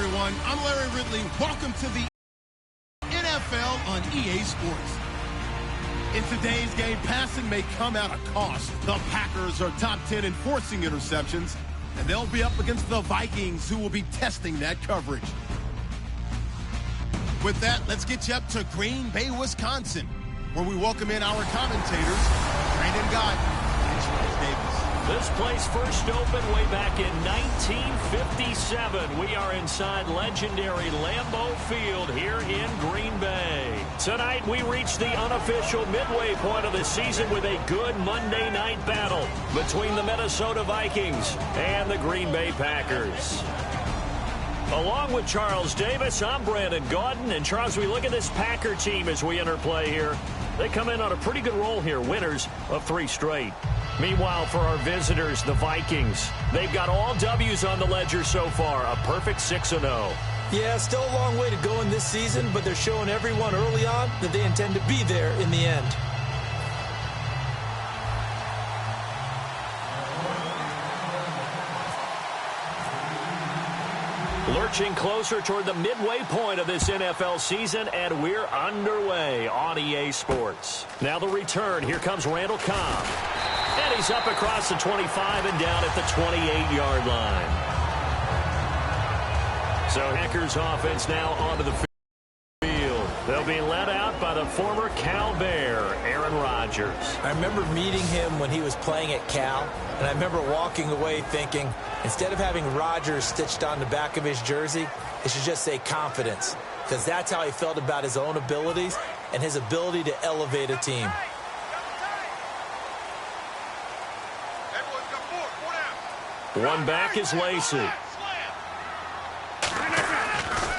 everyone. I'm Larry Ridley. Welcome to the NFL on EA Sports. In today's game, passing may come at a cost. The Packers are top 10 in forcing interceptions, and they'll be up against the Vikings, who will be testing that coverage. With that, let's get you up to Green Bay, Wisconsin, where we welcome in our commentators, Brandon Gott and Charles Davis. This place first opened way back in 1957. We are inside legendary Lambeau Field here in Green Bay. Tonight we reach the unofficial midway point of the season with a good Monday night battle between the Minnesota Vikings and the Green Bay Packers. Along with Charles Davis, I'm Brandon Gaudin. And Charles, we look at this Packer team as we enter play here. They come in on a pretty good roll here, winners of 3 straight. Meanwhile, for our visitors, the Vikings, they've got all W's on the ledger so far, a perfect 6-0. Yeah, still a long way to go in this season, but they're showing everyone early on that they intend to be there in the end. Lurching closer toward the midway point of this NFL season, and we're underway on EA Sports. Now the return. Here comes Randall Cobb. And he's up across the 25 and down at the 28-yard line. So Packers offense now onto the field. They'll be led out by the former Cal Bear, Aaron Rodgers. I remember meeting him when he was playing at Cal, and I remember walking away thinking, instead of having Rodgers stitched on the back of his jersey, it should just say confidence, because that's how he felt about his own abilities and his ability to elevate a team. One back is Lacy.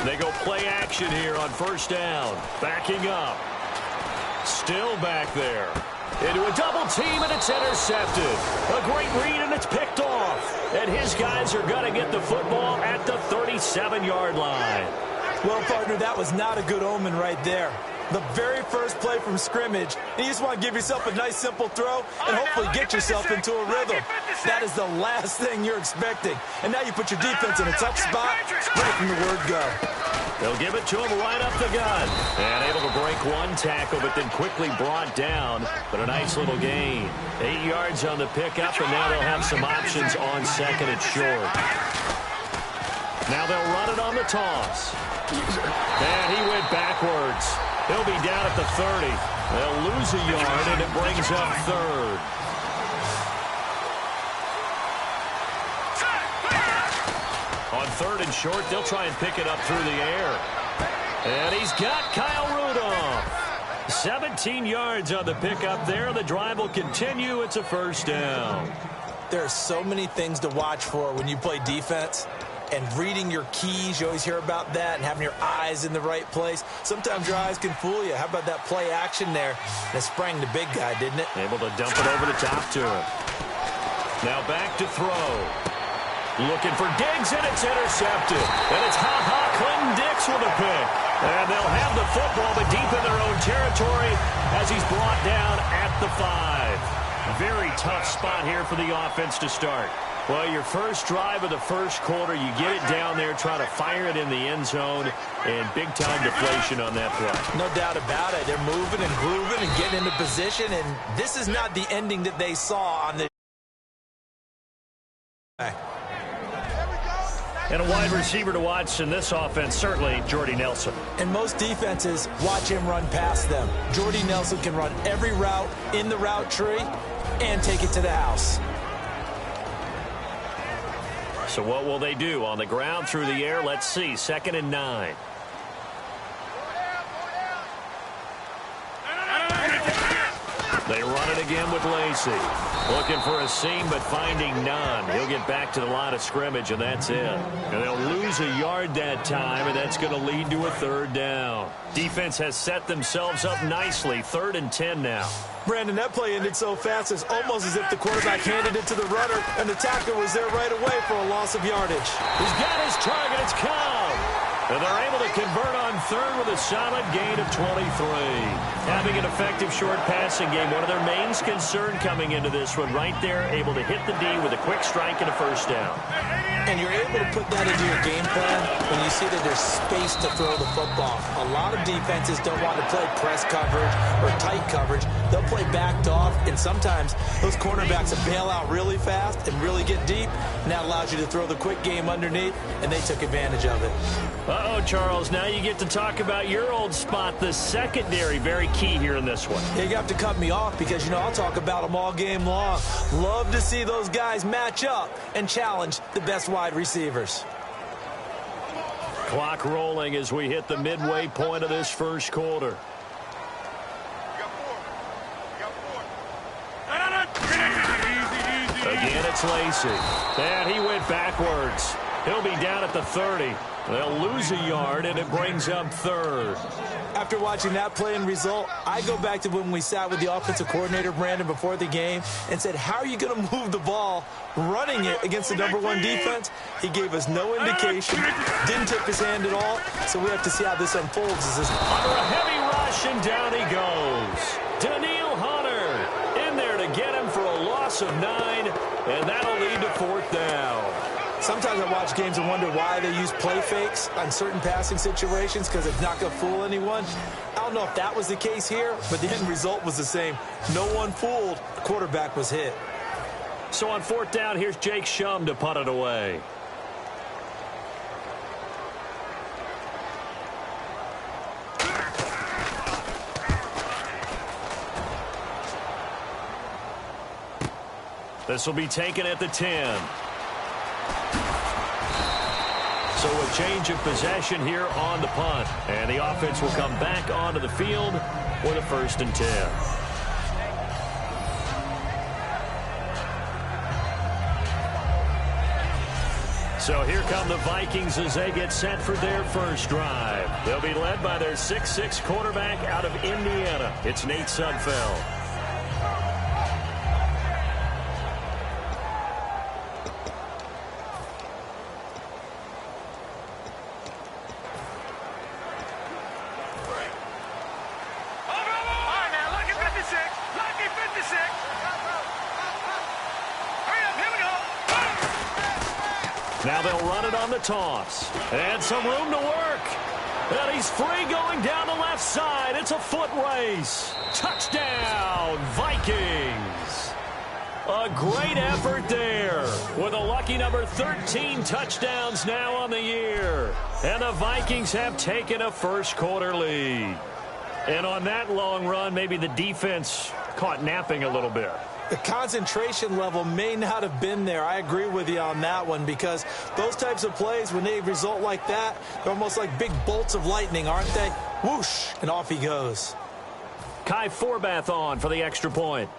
They go play action here on first down. Backing up. Still back there. Into a double team, and it's intercepted. A great read, and it's picked off. And his guys are going to get the football at the 37-yard line. Well, partner, that was not a good omen right there. The very first play from scrimmage, and you just want to give yourself a nice, simple throw and hopefully get yourself into a rhythm. That is the last thing you're expecting. And now you put your defense in a tough spot right from the word go. They'll give it to him right up the gun. And able to break one tackle, but then quickly brought down. But a nice little gain. 8 yards on the pickup, and now they'll have some options on second and short. Now they'll run it on the toss. And he went backwards. He'll be down at the 30. They'll lose a yard, and it brings up third. On third and short, they'll try and pick it up through the air. And he's got Kyle Rudolph. 17 yards on the pickup there. The drive will continue. It's a first down. There are so many things to watch for when you play defense. And reading your keys, you always hear about that, and having your eyes in the right place. Sometimes your eyes can fool you. How about that play action there? And it sprang the big guy, didn't it? Able to dump it over the top to him. Now back to throw. Looking for Diggs, and it's intercepted. And it's Clinton Dix with a pick. And they'll have the football, but deep in their own territory as he's brought down at the 5. A very tough spot here for the offense to start. Well, your first drive of the first quarter, you get it down there, try to fire it in the end zone, and big-time deflation on that play. No doubt about it. They're moving and grooving and getting into position, and this is not the ending that they saw on the... And a wide receiver to watch in this offense, certainly Jordy Nelson. And most defenses watch him run past them. Jordy Nelson can run every route in the route tree and take it to the house. So what will they do? On the ground, through the air, let's see. 2nd and 9. They run it again with Lacy. Looking for a seam, but finding none. He'll get back to the line of scrimmage, and that's it. And they'll lose a yard that time, and that's going to lead to a third down. Defense has set themselves up nicely. 3rd and 10 now. Brandon, that play ended so fast, it's almost as if the quarterback handed it to the runner, and the tackler was there right away for a loss of yardage. He's got his target. It's Cobb. And they're able to convert on third with a solid gain of 23. Having an effective short passing game, one of their main concern coming into this one, right there, able to hit the D with a quick strike and a first down. And you're able to put that into your game plan when you see that there's space to throw the football. A lot of defenses don't want to play press coverage or tight coverage. They'll play backed off, and sometimes those cornerbacks will bail out really fast and really get deep, and that allows you to throw the quick game underneath, and they took advantage of it. Uh-oh, Charles, now you get to talk about your old spot, the secondary. Very key here in this one. Yeah, you have to cut me off because, you know, I'll talk about them all game long. Love to see those guys match up and challenge the best wide receivers. Clock rolling as we hit the midway point of this first quarter. Again, it's Lacy. And he went backwards. He'll be down at the 30. They'll lose a yard, and it brings up third. After watching that play and result, I go back to when we sat with the offensive coordinator, Brandon, before the game and said, how are you going to move the ball running it against the #1 defense? He gave us no indication, didn't tip his hand at all, so we have to see how this unfolds. Under a heavy rush, and down he goes. Danielle Hunter in there to get him for a loss of 9, and that'll lead to fourth down. Sometimes I watch games and wonder why they use play fakes on certain passing situations because it's not going to fool anyone. I don't know if that was the case here, but the end result was the same. No one fooled. The quarterback was hit. So on fourth down, here's Jake Shum to punt it away. This will be taken at the 10. So a change of possession here on the punt. And the offense will come back onto the field with a 1st and 10. So here come the Vikings as they get set for their first drive. They'll be led by their 6'6" quarterback out of Indiana. It's Nate Sudfeld. Now they'll run it on the toss. And some room to work. And he's free going down the left side. It's a foot race. Touchdown, Vikings. A great effort there with a lucky number 13 touchdowns now on the year. And the Vikings have taken a first quarter lead. And on that long run, maybe the defense caught napping a little bit. The concentration level may not have been there. I agree with you on that one because those types of plays, when they result like that, they're almost like big bolts of lightning, aren't they? Whoosh, and off he goes. Kai Forbath on for the extra point.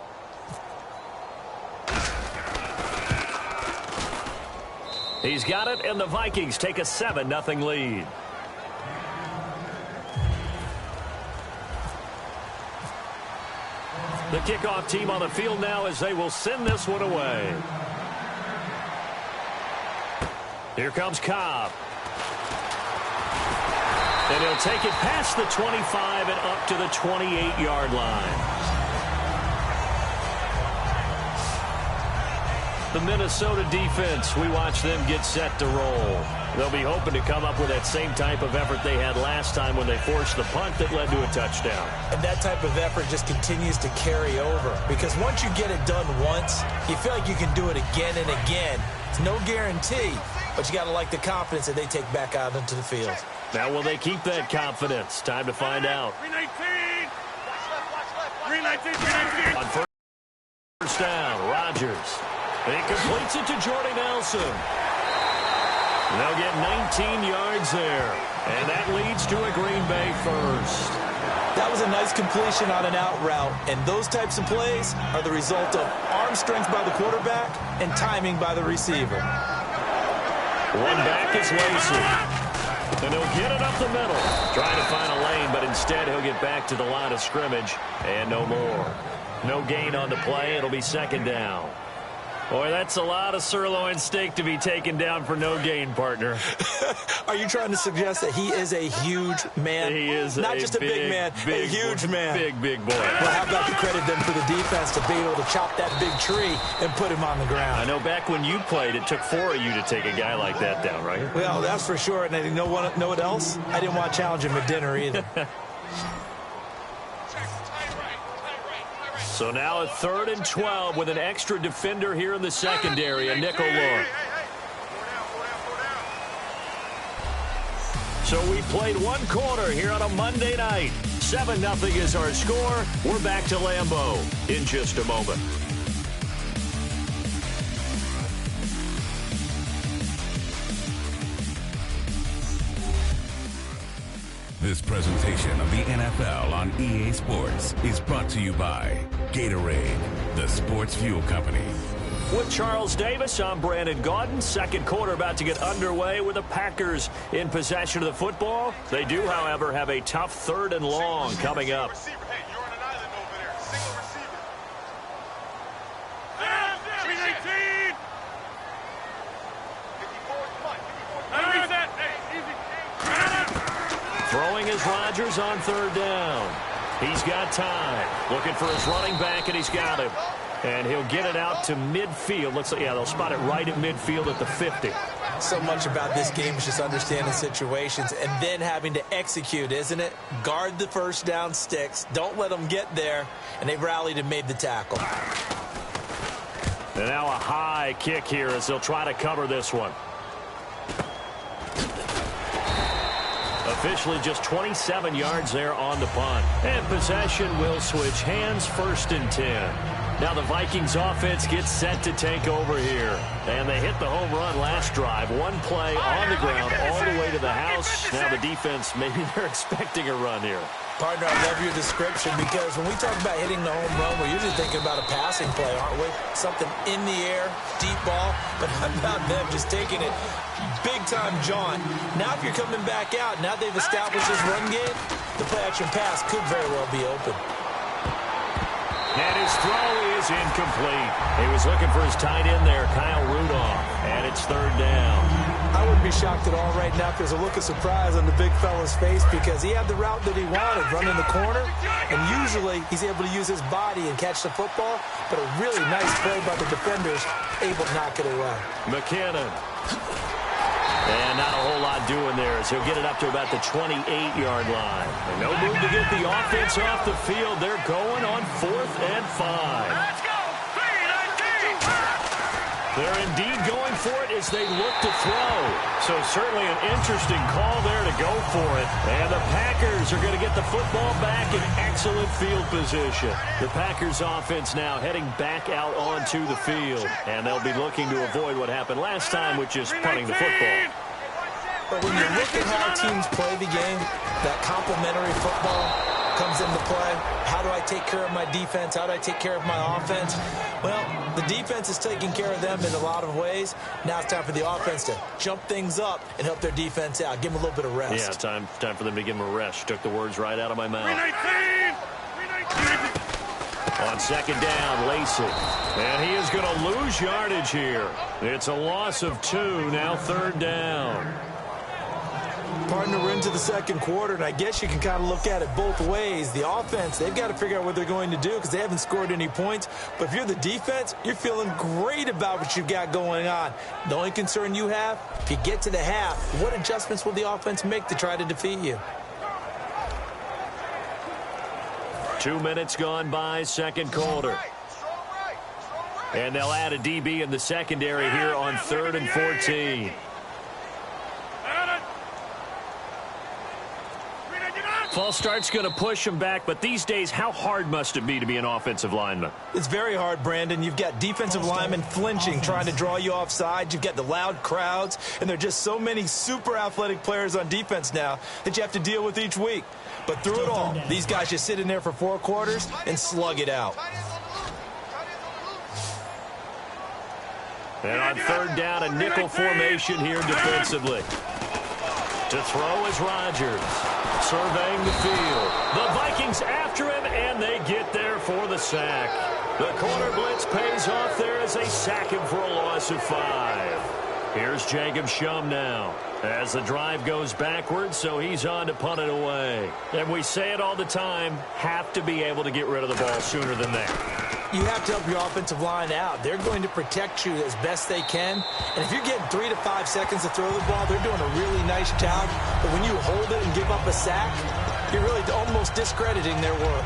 He's got it, and the Vikings take a 7-0 lead. The kickoff team on the field now as they will send this one away. Here comes Cobb. And he'll take it past the 25 and up to the 28-yard line. The Minnesota defense, we watch them get set to roll. They'll be hoping to come up with that same type of effort they had last time when they forced the punt that led to a touchdown. And that type of effort just continues to carry over because once you get it done once, you feel like you can do it again and again. It's no guarantee, but you got to like the confidence that they take back out into the field. Now, will they keep that confidence? Time to find out. 319. On first down, Rodgers. He completes it to Jordy Nelson. They'll get 19 yards there. And that leads to a Green Bay first. That was a nice completion on an out route. And those types of plays are the result of arm strength by the quarterback and timing by the receiver. One back is Lacy. And he'll get it up the middle. Trying to find a lane, but instead he'll get back to the line of scrimmage. And no more. No gain on the play. It'll be second down. Boy, that's a lot of sirloin steak to be taken down for no gain, partner. Are you trying to suggest that he is a huge man? He is not just a big man, a huge man. Big boy. Well, how about the credit then for the defense to be able to chop that big tree and put him on the ground? I know back when you played, it took 4 of you to take a guy like that down, right? Well, that's for sure. And you know what else? I didn't want to challenge him at dinner either. So now a 3rd and 12 with an extra defender here in the secondary, a nickel look. So we played 1 quarter here on a Monday night. 7-0 is our score. We're back to Lambeau in just a moment. This presentation of the NFL on EA Sports is brought to you by Gatorade, the sports fuel company. With Charles Davis, I'm Brandon Gaudin. 2nd quarter about to get underway with the Packers in possession of the football. They do, however, have a tough 3rd and long coming up. Throwing is Rodgers on 3rd down. He's got time. Looking for his running back, and he's got him. And he'll get it out to midfield. Looks like, yeah, they'll spot it right at midfield at the 50. So much about this game is just understanding situations and then having to execute, isn't it? Guard the first down sticks. Don't let them get there. And they rallied and made the tackle. And now a high kick here as they'll try to cover this one. Officially just 27 yards there on the punt. And possession will switch hands, 1st and 10. Now the Vikings offense gets set to take over here. And they hit the home run last drive. 1 play on the ground all the way to the house. Now the defense, maybe they're expecting a run here. Partner, I love your description because when we talk about hitting the home run, we're usually thinking about a passing play, aren't we? Something in the air, deep ball. But how about them just taking it big-time jaunt? Now if you're coming back out, now they've established this run game, the play-action pass could very well be open. And his throw is incomplete. He was looking for his tight end there, Kyle Rudolph. And it's 3rd down. I wouldn't be shocked at all right now because there's a look of surprise on the big fella's face because he had the route that he wanted, running the corner. And usually he's able to use his body and catch the football. But a really nice play by the defenders, able to knock it away. McKinnon. And not a whole lot doing there as he'll get it up to about the 28-yard line. And no move to get the offense off the field. They're going on 4th and 5. Let's go! 3-19. They're indeed going for it as they look to throw. So certainly an interesting call there to go for it. And the Packers are going to get the football back in excellent field position. The Packers offense now heading back out onto the field. And they'll be looking to avoid what happened last time, which is punting the football. But when you look at how teams play the game, that complementary football comes into play. How do I take care of my defense? How do I take care of my offense? Well, the defense is taking care of them in a lot of ways. Now it's time for the offense to jump things up and help their defense out. Give them a little bit of rest. Yeah, time for them to give them a rest. Took the words right out of my mouth. 3-19. On 2nd down, Lacey. And he is going to lose yardage here. It's a loss of 2, now 3rd down. Partner, we're into the 2nd quarter, and I guess you can kind of look at it both ways. The offense, they've got to figure out what they're going to do because they haven't scored any points. But if you're the defense, you're feeling great about what you've got going on. The only concern you have, if you get to the half, what adjustments will the offense make to try to defeat you? 2 minutes gone by, 2nd quarter. And they'll add a DB in the secondary here on 3rd and 14. False start's going to push him back, but these days, how hard must it be to be an offensive lineman? It's very hard, Brandon. You've got defensive linemen flinching, trying to draw you offside. You've got the loud crowds, and there are just so many super athletic players on defense now that you have to deal with each week. But through it all, these guys just sit in there for 4 quarters and slug it out. And on 3rd down, a nickel formation here defensively. To throw is Rodgers. Surveying the field. The Vikings after him, and they get there for the sack. The corner blitz pays off there as they sack him for a loss of 5. Here's Jacob Shum now as the drive goes backwards, so he's on to punt it away. And we say it all the time, have to be able to get rid of the ball sooner than that. You have to help your offensive line out. They're going to protect you as best they can. And if you're getting 3 to 5 seconds to throw the ball, they're doing a really nice job. But when you hold it and give up a sack, you're really almost discrediting their work.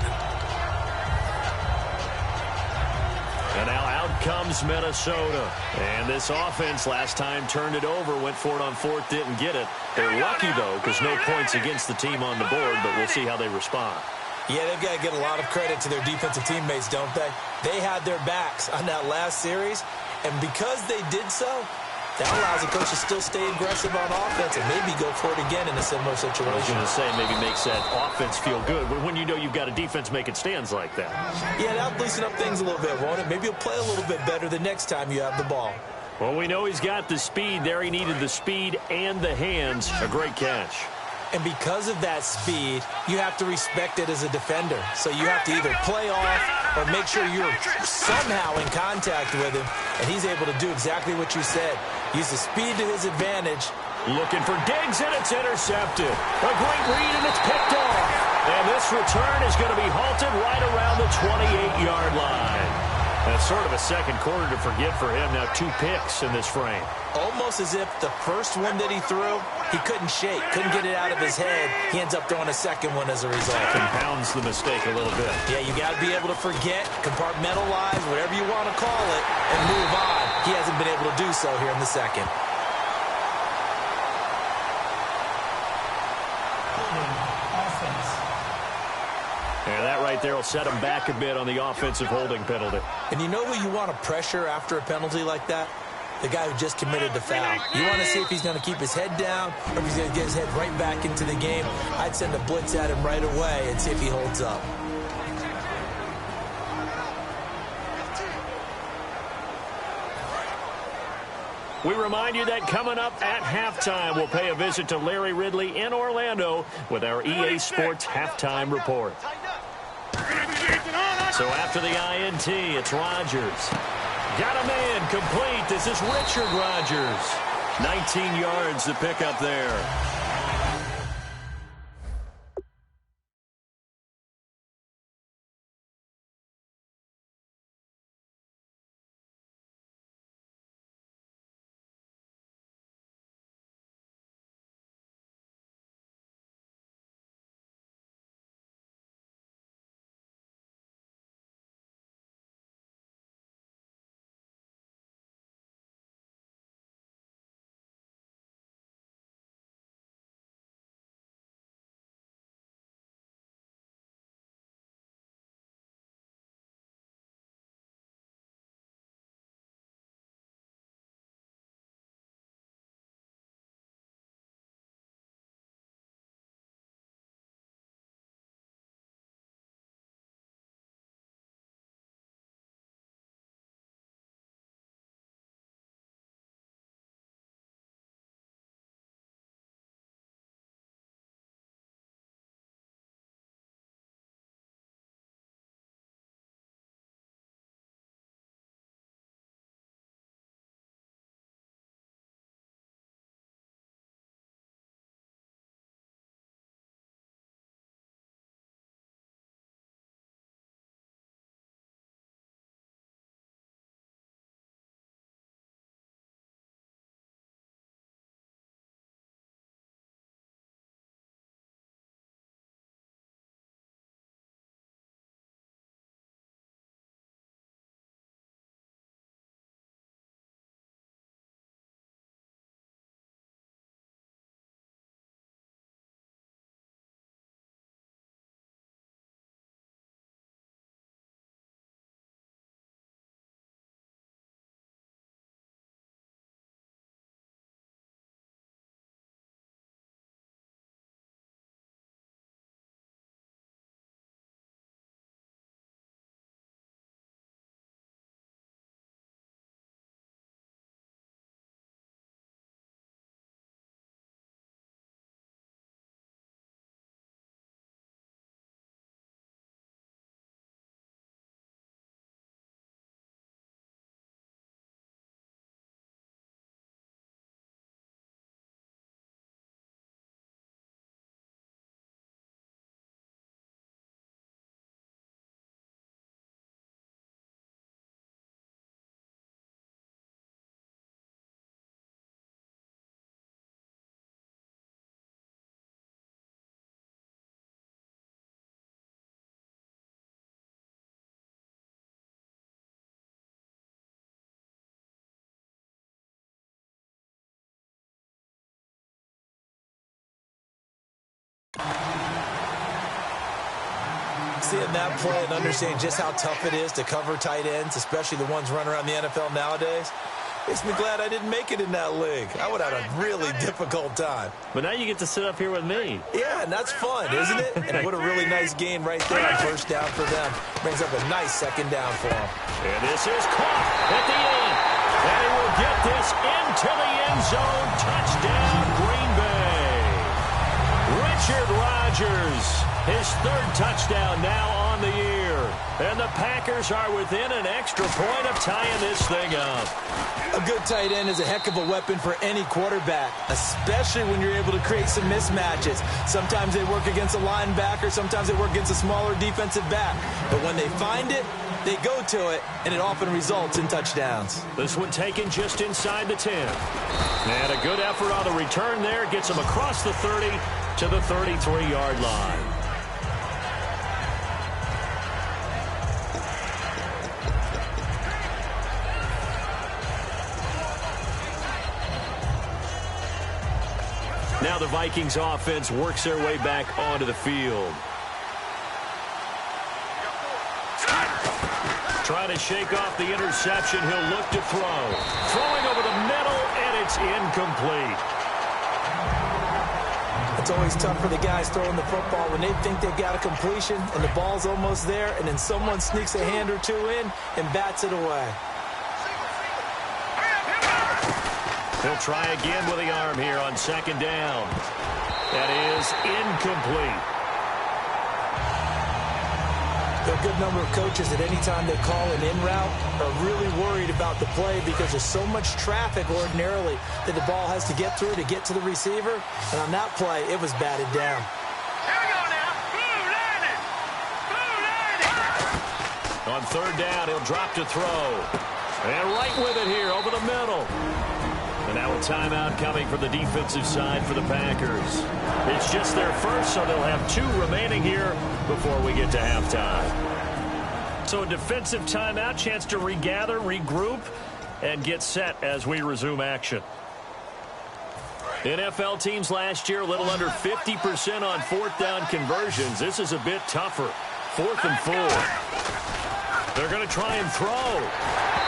And now out comes Minnesota. And this offense last time turned it over, went for it on 4th, didn't get it. They're lucky, though, because no points against the team on the board, but we'll see how they respond. Yeah, they've got to get a lot of credit to their defensive teammates, don't they? They had their backs on that last series, and because they did so, that allows the coach to still stay aggressive on offense and maybe go for it again in a similar situation. I was going to say, maybe makes that offense feel good when you know you've got a defense making stands like that. Yeah, that'll loosen up things a little bit, won't it? Maybe you'll play a little bit better the next time you have the ball. Well, we know he's got the speed there. He needed the speed and the hands. A great catch. And because of that speed, you have to respect it as a defender. So you have to either play off or make sure you're somehow in contact with him, and he's able to do exactly what you said. Use the speed to his advantage. Looking for Diggs, and it's intercepted. A great read, and it's picked off. And this return is going to be halted right around the 28-yard line. That's sort of a second quarter to forget for him. Now 2 picks in this frame. Almost as if the first one that he threw, he couldn't shake, couldn't get it out of his head. He ends up throwing a second one as a result. Compounds the mistake a little bit. Yeah, you got to be able to forget, compartmentalize, whatever you want to call it, and move on. He hasn't been able to do so here in the second. And that right there will set him back a bit on the offensive holding penalty. And you know who you want to pressure after a penalty like that? The guy who just committed the foul. You want to see if he's going to keep his head down or if he's going to get his head right back into the game. I'd send a blitz at him right away and see if he holds up. We remind you that coming up at halftime, we'll pay a visit to Larry Ridley in Orlando with our EA Sports Halftime Report. So after the INT, it's Rodgers. Got a man complete. This is Richard Rodgers. 19 yards to pick up there. Seeing that play and understanding just how tough it is to cover tight ends, especially the ones running around the NFL nowadays, makes me glad I didn't make it in that league. I would have had a really difficult time. But now you get to sit up here with me. Yeah, and that's fun, isn't it? And what a really nice gain right there on first down for them. Brings up a nice second down for them. And this is caught at the end. And he will get this into the end zone. Touchdown, Green Bay. Richard Rodgers, his third touchdown now on the year. And the Packers are within an extra point of tying this thing up. A good tight end is a heck of a weapon for any quarterback, especially when you're able to create some mismatches. Sometimes they work against a linebacker, sometimes they work against a smaller defensive back. But when they find it, they go to it, and it often results in touchdowns. This one taken just inside the 10. And a good effort on the return there. Gets him across the 30 to the 33-yard line. Now the Vikings offense works their way back onto the field. Trying to shake off the interception. He'll look to throw. Throwing over the middle, and it's incomplete. It's always tough for the guys throwing the football when they think they've got a completion and the ball's almost there, and then someone sneaks a hand or two in and bats it away. He'll try again with the arm here on second down. That is incomplete. There are a good number of coaches that any time they call an in route are really worried about the play because there's so much traffic ordinarily that the ball has to get through to get to the receiver. And on that play, it was batted down. Here we go now. Blue line it. On third down, he'll drop to throw. And right with it here over the middle. And now a timeout coming from the defensive side for the Packers. It's just their first, so they'll have 2 remaining here before we get to halftime. So a defensive timeout, chance to regather, regroup, and get set as we resume action. NFL teams last year a little under 50% on fourth down conversions. This is a bit tougher. 4th and 4. They're going to try and throw.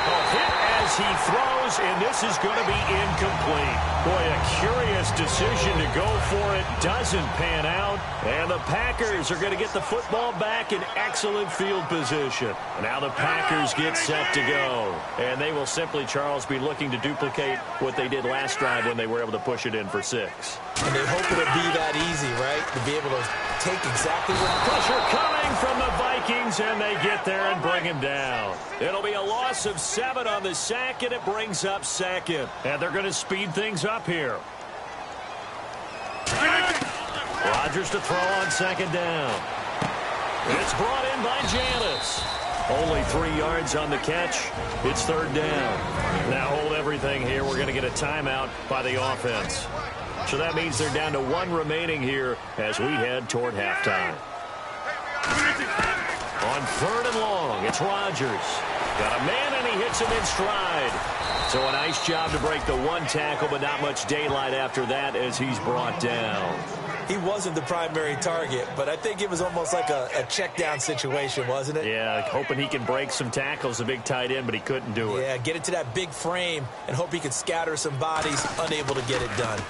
A hit as he throws, and this is going to be incomplete. Boy, a curious decision to go for it. Doesn't pan out. And the Packers are going to get the football back in excellent field position. Now the Packers get set to go. And they will simply, Charles, be looking to duplicate what they did last drive when they were able to push it in for 6. And they hope it'll be that easy, right? To be able to take exactly what... Pressure coming from the Vikings, and they get there and bring him down. It'll be a loss of 7 on the sack, and it brings up 2nd. And they're going to speed things up here. Rodgers to throw on 2nd down. It's brought in by Janis. Only 3 yards on the catch. It's 3rd down. Now hold everything here. We're going to get a timeout by the offense. So that means they're down to 1 remaining here as we head toward halftime. On 3rd and long, it's Rodgers. Got a man, and he hits him in stride. So a nice job to break the 1 tackle, but not much daylight after that as he's brought down. He wasn't the primary target, but I think it was almost like a check down situation, wasn't it? Yeah, hoping he can break some tackles, a big tight end, but he couldn't do it. Yeah, get it to that big frame and hope he could scatter some bodies, unable to get it done.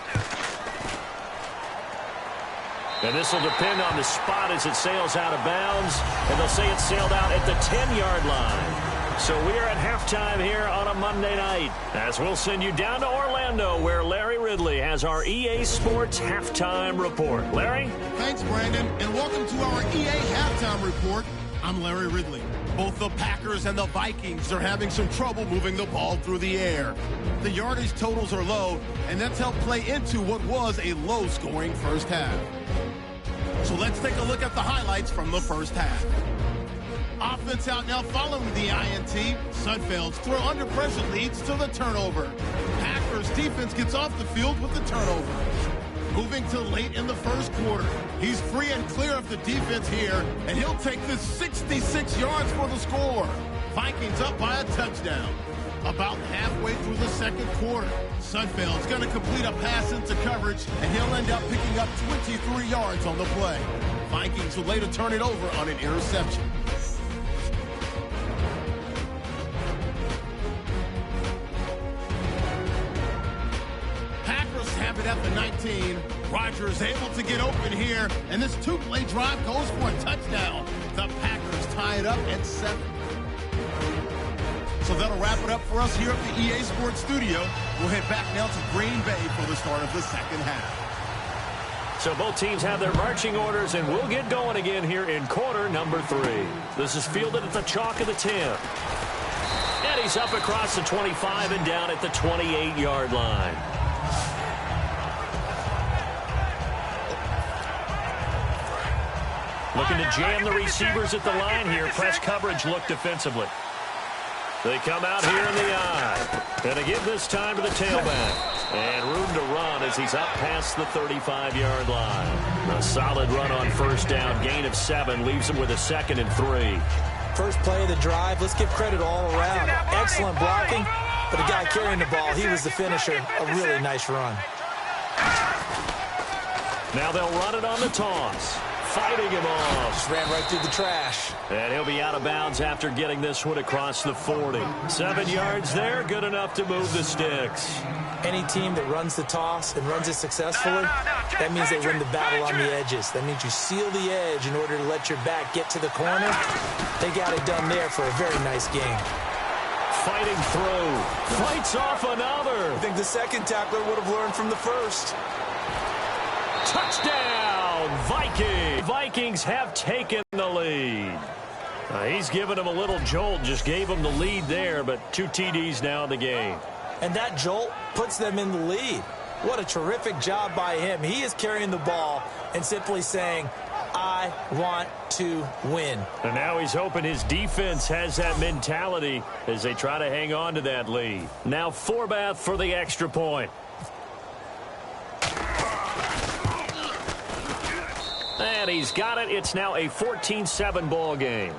And this will depend on the spot as it sails out of bounds. And they'll say it sailed out at the 10-yard line. So we are at halftime here on a Monday night, as we'll send you down to Orlando, where Larry Ridley has our EA Sports Halftime Report. Larry? Thanks, Brandon, and welcome to our EA Halftime Report. I'm Larry Ridley. Both the Packers and the Vikings are having some trouble moving the ball through the air. The yardage totals are low, and that's helped play into what was a low-scoring first half. So let's take a look at the highlights from the first half. Offense out now following the INT. Sudfeld's throw under pressure leads to the turnover. Packers defense gets off the field with the turnover. Moving to late in the first quarter. He's free and clear of the defense here, and he'll take this 66 yards for the score. Vikings up by a touchdown. About halfway through the second quarter, Sudfeld's going to complete a pass into coverage, and he'll end up picking up 23 yards on the play. Vikings will later turn it over on an interception. Packers have it at the 19. Rodgers able to get open here, and this two-play drive goes for a touchdown. The Packers tie it up at 7. So that'll wrap it up for us here at the EA Sports Studio. We'll head back now to Green Bay for the start of the second half. So both teams have their marching orders, and we'll get going again here in quarter number 3. This is fielded at the chalk of the 10. And he's up across the 25 and down at the 28-yard line. Looking to jam the receivers at the line here. Press coverage look defensively. They come out here in the eye. And they give this time to the tailback. And room to run as he's up past the 35-yard line. A solid run on first down. Gain of 7 leaves him with a 2nd and 3. First play of the drive. Let's give credit all around. Excellent blocking. But the guy carrying the ball, he was the finisher. A really nice run. Now they'll run it on the toss. Fighting him off. Just ran right through the trash. And he'll be out of bounds after getting this one across the 40. 7 yards there, good enough to move the sticks. Any team that runs the toss and runs it successfully, that means they win the battle on the edges. That means you seal the edge in order to let your back get to the corner. They got it done there for a very nice game. Fighting through. Fights off another. I think the second tackler would have learned from the first. Touchdown, Vikings. Vikings have taken the lead. He's given him a little jolt, just gave him the lead there, but 2 TDs now in the game. And that jolt puts them in the lead. What a terrific job by him. He is carrying the ball and simply saying, I want to win. And now he's hoping his defense has that mentality as they try to hang on to that lead. Now Forbath for the extra point. And he's got it. It's now a 14-7 ball game.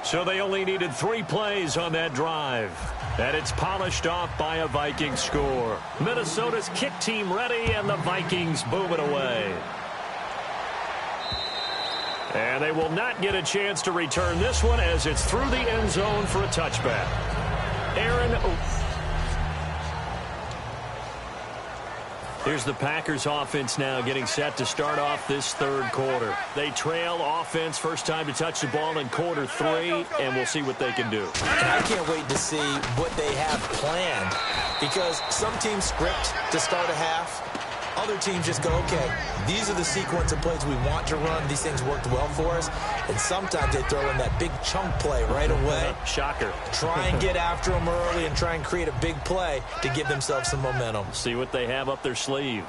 So they only needed 3 plays on that drive. And it's polished off by a Vikings score. Minnesota's kick team ready, and the Vikings boom it away. And they will not get a chance to return this one as it's through the end zone for a touchback. Here's the Packers offense now getting set to start off this third quarter. They trail offense, first time to touch the ball in quarter 3, and we'll see what they can do. And I can't wait to see what they have planned, because some teams script to start a half. Other teams just go, okay, these are the sequence of plays we want to run. These things worked well for us. And sometimes they throw in that big chunk play right away. Shocker. Try and get after them early and try and create a big play to give themselves some momentum. See what they have up their sleeve.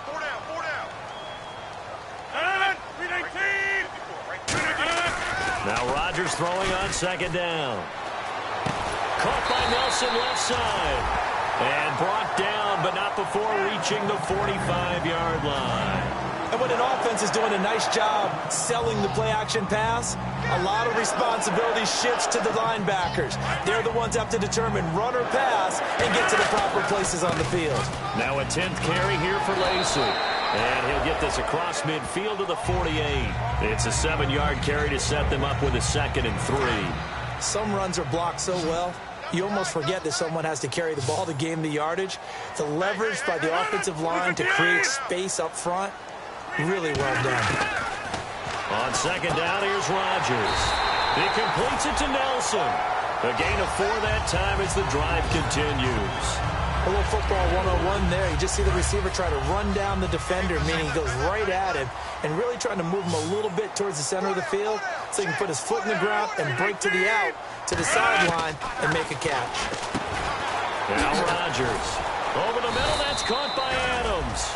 4 down. Now Rodgers throwing on second down. Caught by Nelson left side. And brought down, but not before reaching the 45-yard line. And when an offense is doing a nice job selling the play-action pass, a lot of responsibility shifts to the linebackers. They're the ones that have to determine run or pass and get to the proper places on the field. Now a 10th carry here for Lacy. And he'll get this across midfield to the 48. It's a 7-yard carry to set them up with a 2nd and 3. Some runs are blocked so well, you almost forget that someone has to carry the ball to gain the yardage. The leverage by the offensive line to create space up front, really well done. On second down, here's Rodgers. He completes it to Nelson. A gain of 4 that time as the drive continues. A little football 101 there. You just see the receiver try to run down the defender, meaning he goes right at him, and really trying to move him a little bit towards the center of the field so he can put his foot in the ground and break to the out, to the sideline, and make a catch. Now Rodgers. Over the middle, that's caught by Adams.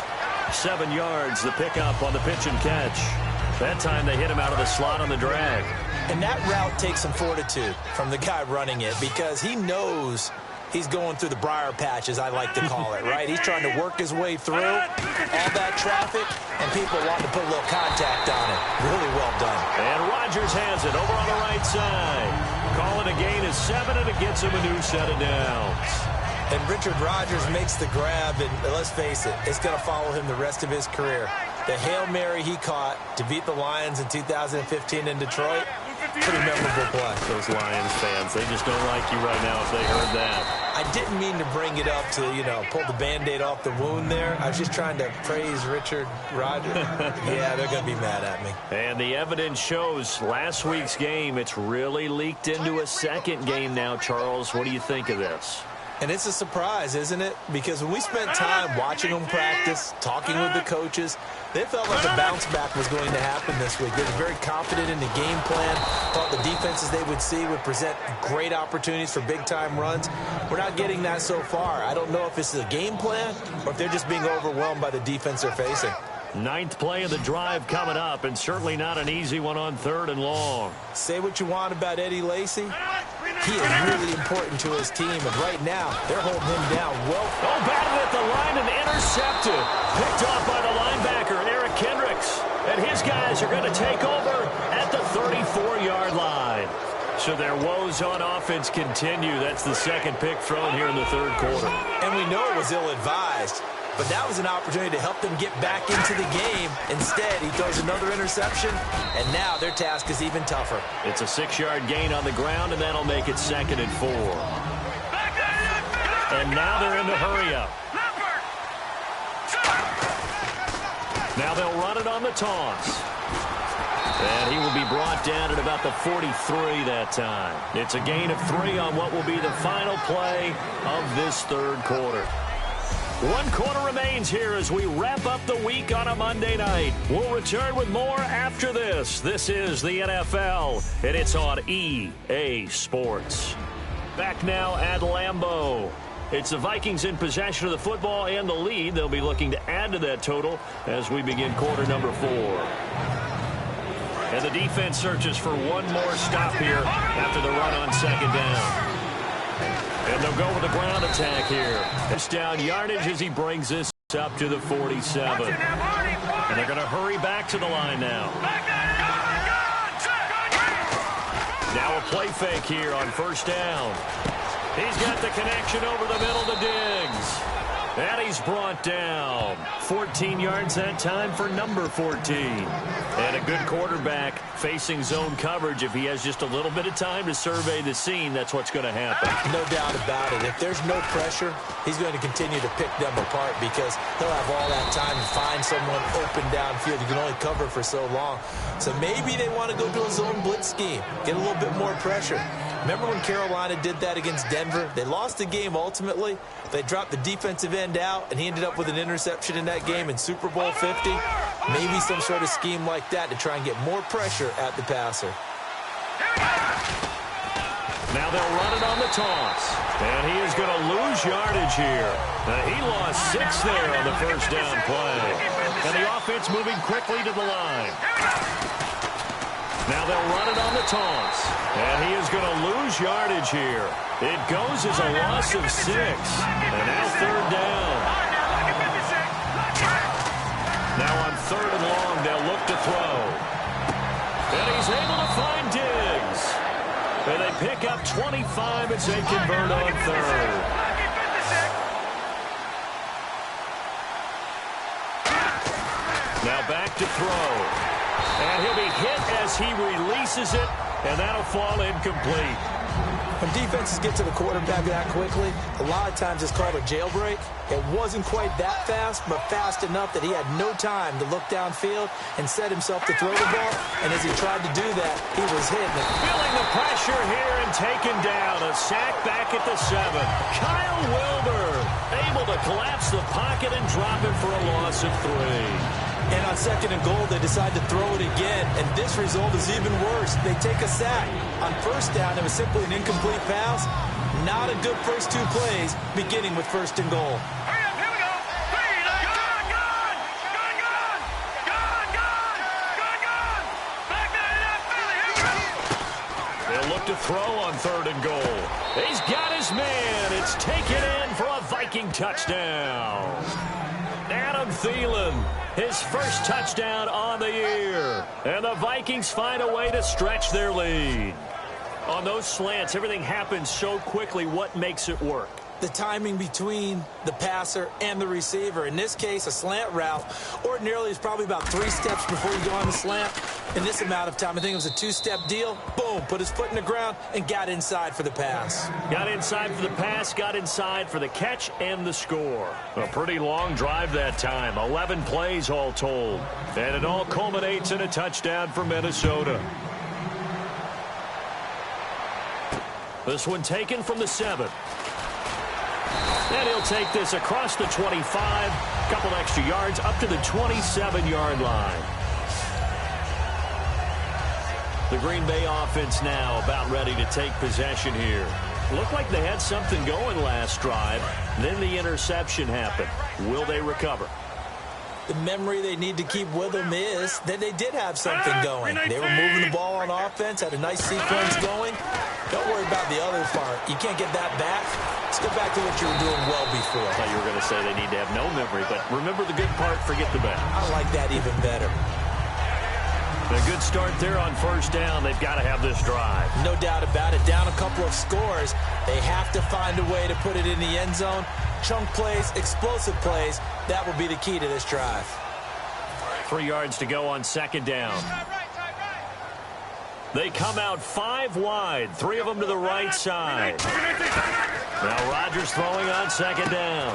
7 yards, the pickup on the pitch and catch. That time they hit him out of the slot on the drag. And that route takes some fortitude from the guy running it, because he knows he's going through the briar patch, as I like to call it, right? He's trying to work his way through all that traffic, and people wanting to put a little contact on it. Really well done. And Rodgers has it over on the right side. Calling a gain of 7, and it gets him a new set of downs. And Richard Rodgers makes the grab, and let's face it, it's going to follow him the rest of his career. The Hail Mary he caught to beat the Lions in 2015 in Detroit, pretty memorable play. Those Lions fans, they just don't like you right now if they heard that. I didn't mean to bring it up to, pull the Band-Aid off the wound there. I was just trying to praise Richard Rodgers. Yeah, they're going to be mad at me. And the evidence shows last week's game, it's really leaked into a second game now, Charles. What do you think of this? And it's a surprise, isn't it? Because when we spent time watching them practice, talking with the coaches, they felt like a bounce back was going to happen this week. They were very confident in the game plan, thought the defenses they would see would present great opportunities for big-time runs. We're not getting that so far. I don't know if this is a game plan or if they're just being overwhelmed by the defense they're facing. 9th play of the drive coming up, and certainly not an easy one on 3rd and long. Say what you want about Eddie Lacy. He is really important to his team, and right now, they're holding him down well. Oh, batted at the line and intercepted. Picked off by the linebacker, Eric Kendricks. And his guys are going to take over at the 34-yard line. So their woes on offense continue. That's the second pick thrown here in the 3rd quarter. And we know it was ill-advised. But that was an opportunity to help them get back into the game. Instead, he throws another interception, and now their task is even tougher. It's a 6-yard gain on the ground, and that'll make it 2nd and 4. And now they're in the hurry-up. Now they'll run it on the toss. And he will be brought down at about the 43 that time. It's a gain of 3 on what will be the final play of this 3rd quarter. 1 quarter remains here as we wrap up the week on a Monday night. We'll return with more after this. This is the NFL, and it's on EA Sports. Back now at Lambeau. It's the Vikings in possession of the football and the lead. They'll be looking to add to that total as we begin quarter number 4. And the defense searches for one more stop here after the run on 2nd down. And they'll go with the ground attack here. It's down yardage as he brings this up to the 47. And they're going to hurry back to the line now. Now a play fake here on 1st down. He's got the connection over the middle to Diggs. And he's brought down. 14 yards that time for number 14. And a good quarterback facing zone coverage. If he has just a little bit of time to survey the scene, that's what's going to happen. No doubt about it. If there's no pressure, he's going to continue to pick them apart because he'll have all that time to find someone open downfield. You can only cover for so long. So maybe they want to go to a zone blitz scheme, get a little bit more pressure. Remember when Carolina did that against Denver? They lost the game ultimately. They dropped the defensive end out, and he ended up with an interception in that game in Super Bowl 50. Maybe some sort of scheme like that to try and get more pressure at the passer. Now they'll run it on the toss. And he is going to lose yardage here. He lost 6 there on the 1st down play. And the offense moving quickly to the line. Now they'll run it on the toss. And he is going to lose yardage here. It goes as a loss of 6. And now 3rd down. Now on 3rd and long, they'll look to throw. And he's able to find Diggs. And they pick up 25 as they convert on 3rd. Now back to throw. And he'll be hit as he releases it, and that'll fall incomplete. When defenses get to the quarterback that quickly, a lot of times it's called a jailbreak. It wasn't quite that fast, but fast enough that he had no time to look downfield and set himself to throw the ball. And as he tried to do that, he was hit. Feeling the pressure here and taken down. A sack back at the 7. Kyle Wilber able to collapse the pocket and drop it for a loss of 3. And on 2nd and goal, they decide to throw it again, and this result is even worse. They take a sack. On 1st down, it was simply an incomplete pass. Not a good first 2 plays, beginning with 1st and goal. They'll look to throw on 3rd and goal. He's got his man. It's taken in for a Viking touchdown. Adam Thielen, his first touchdown on the year. And the Vikings find a way to stretch their lead. On those slants, everything happens so quickly. What makes it work? The timing between the passer and the receiver. In this case, a slant route ordinarily is probably about 3 steps before you go on the slant. In this amount of time, I think it was a 2-step deal. Boom, put his foot in the ground and got inside for the pass. Got inside for the pass, got inside for the catch and the score. A pretty long drive that time, 11 plays all told. And it all culminates in a touchdown for Minnesota. This one taken from the 7. And he'll take this across the 25, couple extra yards up to the 27-yard line. The Green Bay offense now about ready to take possession here. Looked like they had something going last drive. Then the interception happened. Will they recover? The memory they need to keep with them is that they did have something going. They were moving the ball on offense, had a nice sequence going. Don't worry about the other part. You can't get that back. Let's go back to what you were doing well before. I thought you were going to say they need to have no memory, but remember the good part, forget the bad. I like that even better. A good start there on first down. They've got to have this drive. No doubt about it. Down a couple of scores. They have to find a way to put it in the end zone. Chunk plays, explosive plays. That will be the key to this drive. 3 yards to go on second down. They come out 5 wide, 3 of them to the right side. Now Rodgers throwing on second down.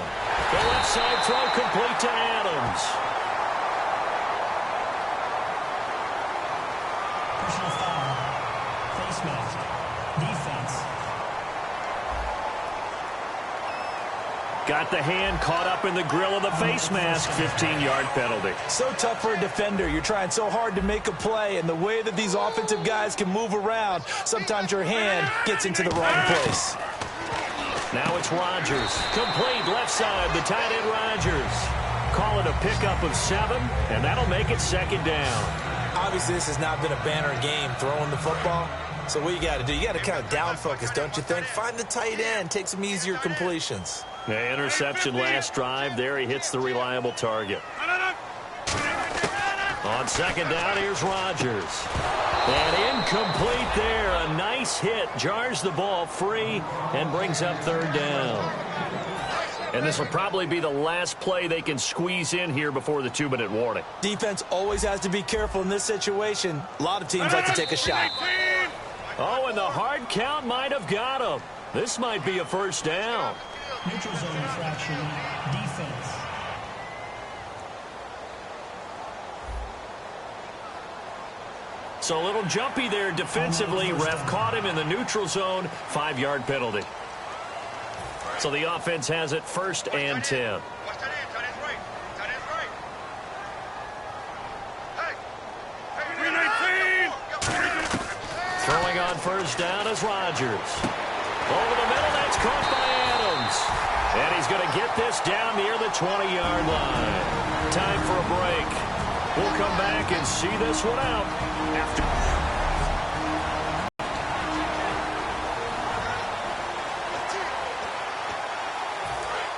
The left side throw complete to Adams. Personal foul. Face mask. Defense. Got the hand caught up in the grill of the face mask. 15-yard penalty. So tough for a defender. You're trying so hard to make a play, and the way that these offensive guys can move around, sometimes your hand gets into the wrong place. Now it's Rodgers. Complete left side, the tight end Rodgers. Call it a pickup of 7, and that'll make it second down. Obviously, this has not been a banner game throwing the football. So what you got to do, you got to kind of down focus, don't you think? Find the tight end, take some easier completions. The interception last drive. There he hits the reliable target. On second down, here's Rodgers. And incomplete there. A nice hit. Jars the ball free and brings up third down. And this will probably be the last play they can squeeze in here before the 2-minute warning. Defense always has to be careful in this situation. A lot of teams like to take a shot. Oh, and the hard count might have got him. This might be a first down. Neutral zone infraction. Defense. So a little jumpy there defensively. Ref caught him in the neutral zone. 5-yard penalty. So the offense has it first and 10. Throwing on first down is Rodgers. Over the middle, that's caught by Adams. And he's going to get this down near the 20-yard line. Time for a break. We'll come back and see this one out after.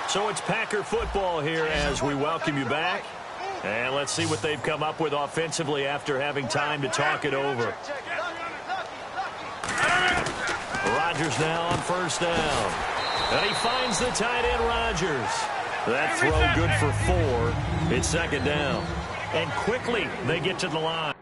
So it's Packer football here as we welcome you back. And let's see what they've come up with offensively after having time to talk it over. Rodgers now on first down. And he finds the tight end Rodgers. That throw good for 4. It's second down. And quickly they get to the line.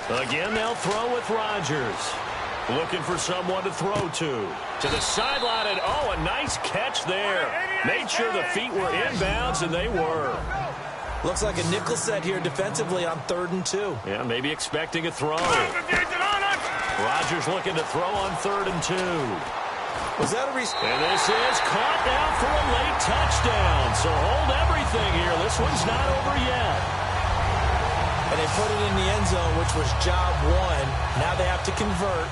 Again, they'll throw with Rodgers. Looking for someone to throw to. To the sideline, and a nice catch there. Made sure the feet were inbounds, and they were. Looks like a nickel set here defensively on 3rd and 2. Yeah, maybe expecting a throw. Rodgers looking to throw on 3rd and 2. Was that a And this is caught now for a late touchdown. So hold everything here. This one's not over yet. And they put it in the end zone, which was job 1. Now they have to convert.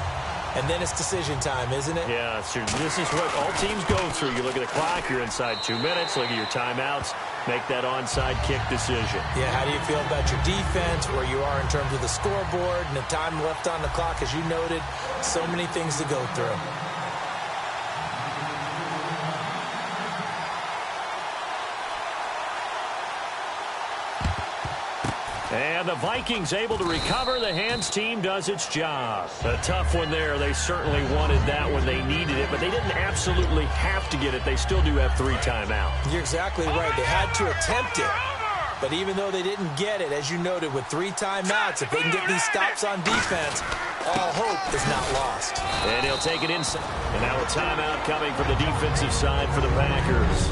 And then it's decision time, isn't it? Yeah, this is what all teams go through. You look at the clock, you're inside 2 minutes. Look at your timeouts. Make that onside kick decision. Yeah, how do you feel about your defense, where you are in terms of the scoreboard, and the time left on the clock, as you noted? So many things to go through. And the Vikings able to recover. The hands team does its job. A tough one there. They certainly wanted that when they needed it, but they didn't absolutely have to get it. They still do have 3 timeouts. You're exactly right. They had to attempt it. But even though they didn't get it, as you noted, with 3 timeouts, if they can get these stops on defense, all hope is not lost. And he'll take it inside. And now a timeout coming from the defensive side for the Packers.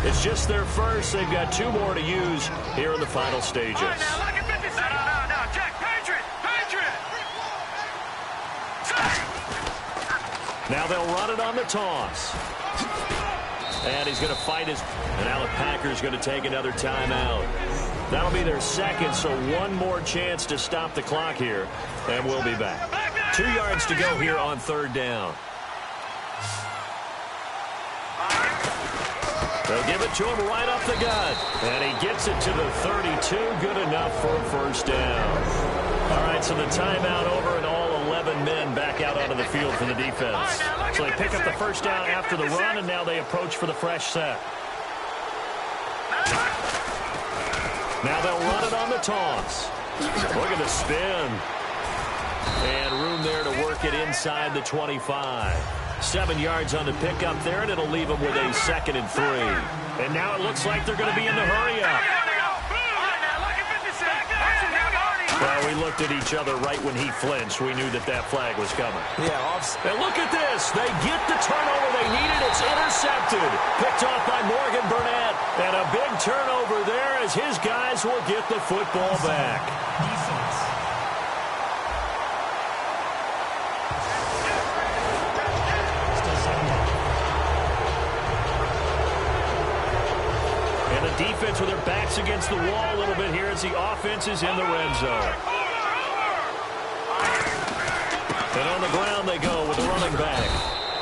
It's just their first. They've got 2 more to use here in the final stages. Now they'll run it on the toss. And he's going to fight his... And now the Packers going to take another timeout. That'll be their second, so 1 more chance to stop the clock here. And we'll be back. 2 yards to go here on 3rd down. They'll give it to him right up the gut. And he gets it to the 32. Good enough for a first down. All right, so the timeout over and all 11 men back out onto the field for the defense. So they pick up the first down after the run, and now they approach for the fresh set. Now they'll run it on the toss. Look at the spin. And room there to work it inside the 25. 7 yards on the pickup there, and it'll leave them with a 2nd and 3. And now it looks like they're going to be in the hurry-up. Well, we looked at each other right when he flinched. We knew that that flag was coming. Yeah, and look at this. They get the turnover they needed. It's intercepted. Picked off by Morgan Burnett. And a big turnover there as his guys will get the football back. Defense. Defense with their backs against the wall a little bit here as the offense is in the red zone. And on the ground they go with the running back.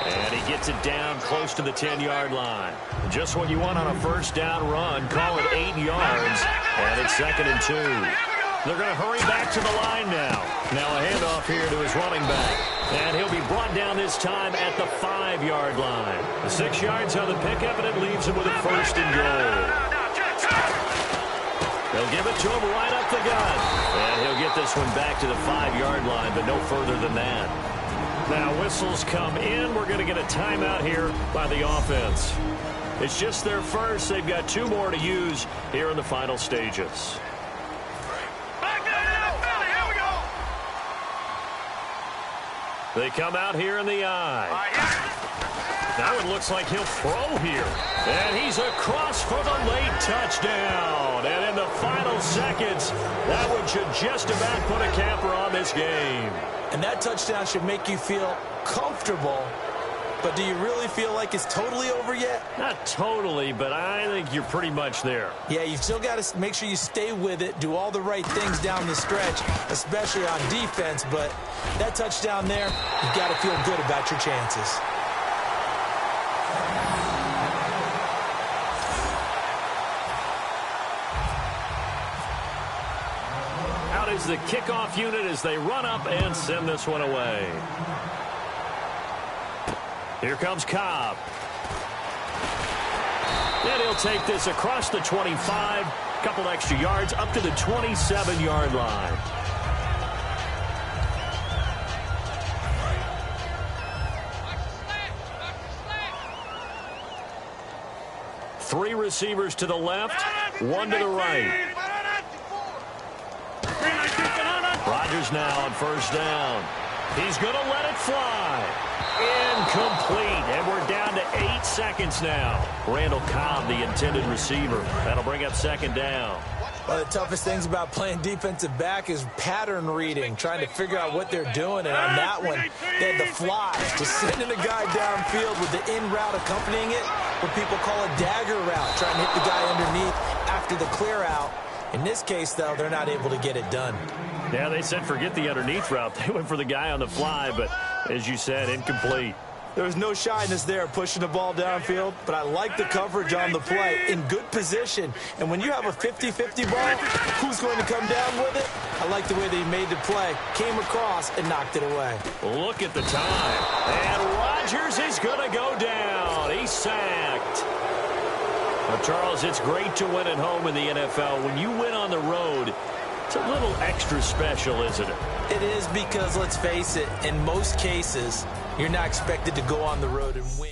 And he gets it down close to the 10-yard line. Just what you want on a first down run. Call it 8 yards. And it's 2nd and 2. They're going to hurry back to the line now. Now a handoff here to his running back. And he'll be brought down this time at the 5-yard line. The 6 yards on the pickup, and it leaves him with a 1st and goal. They'll give it to him right up the gut. And he'll get this one back to the 5-yard line, but no further than that. Now whistles come in. We're going to get a timeout here by the offense. It's just their first. They've got 2 more to use here in the final stages. They come out here in the I. Now it looks like he'll throw here. And he's across for the late touchdown. And in the final seconds, that one should just about put a capper on this game. And that touchdown should make you feel comfortable. But do you really feel like it's totally over yet? Not totally, but I think you're pretty much there. Yeah, you've still got to make sure you stay with it, do all the right things down the stretch, especially on defense. But that touchdown there, you've got to feel good about your chances. Out is the kickoff unit as they run up and send this one away. Here comes Cobb. And he'll take this across the 25, couple extra yards up to the 27-yard line. Three receivers to the left, one to the right. Rodgers Rodgers now on first down. He's going to let it fly. Incomplete. And we're down to 8 seconds now. Randall Cobb, the intended receiver. That'll bring up second down. One of the toughest things about playing defensive back is pattern reading, trying to figure out what they're doing. And on that one, they had the fly, just sending a guy downfield with the in route accompanying it, what people call a dagger route, trying to hit the guy underneath after the clear out. In this case, though, they're not able to get it done. Yeah, they said forget the underneath route. They went for the guy on the fly, but as you said, incomplete. There was no shyness there pushing the ball downfield, but I like the coverage on the play in good position. And when you have a 50-50 ball, who's going to come down with it? I like the way that he made the play, came across, and knocked it away. Look at the time. And Rodgers is going to go down. He's sacked. Well, Charles, it's great to win at home in the NFL. When you win on the road, it's a little extra special, isn't it? It is because, let's face it, in most cases, you're not expected to go on the road and win.